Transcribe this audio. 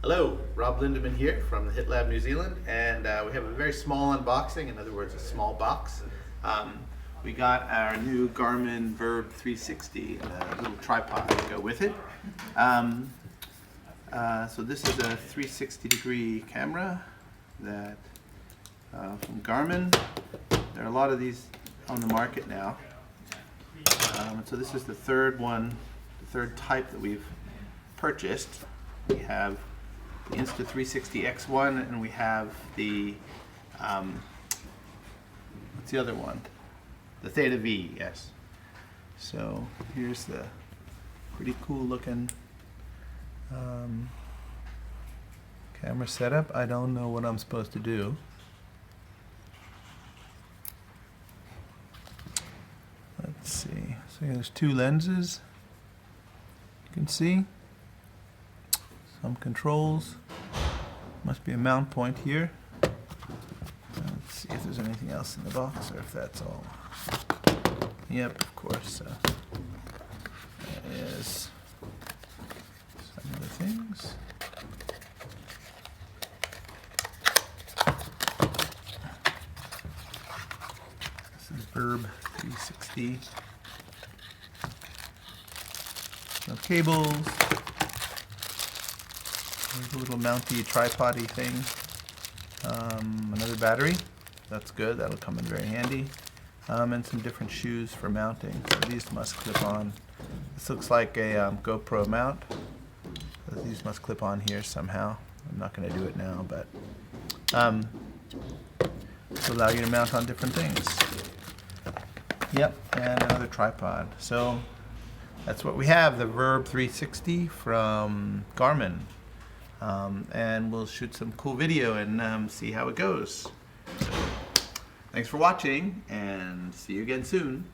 Hello, Rob Lindeman here from the Hit Lab New Zealand, and we have a very small unboxing, in other words a small box. We got our new Garmin Virb 360 and a little tripod to go with it. So this is a 360-degree camera that from Garmin. There are a lot of these on the market now. So this is the third type that we've purchased. We have the Insta360 X1 and we have the, what's the other one? The Theta V, yes. So here's the pretty cool looking camera setup. I don't know what I'm supposed to do. Let's see. So there's two lenses. You can see some controls. Must be a mount point here. Let's see if there's anything else in the box or if that's all. Yep, of course. There is some of the things. This is Virb 360. No cables. There's a little mounty tripod-y thing. Another battery. That's good. That'll come in very handy. And some different shoes for mounting. So these must clip on. This looks like a GoPro mount. So these must clip on here somehow. I'm not going to do it now, but to allow you to mount on different things. Yep, and another tripod. So that's what we have, the Virb 360 from Garmin. And we'll shoot some cool video and see how it goes. So, thanks for watching, and see you again soon.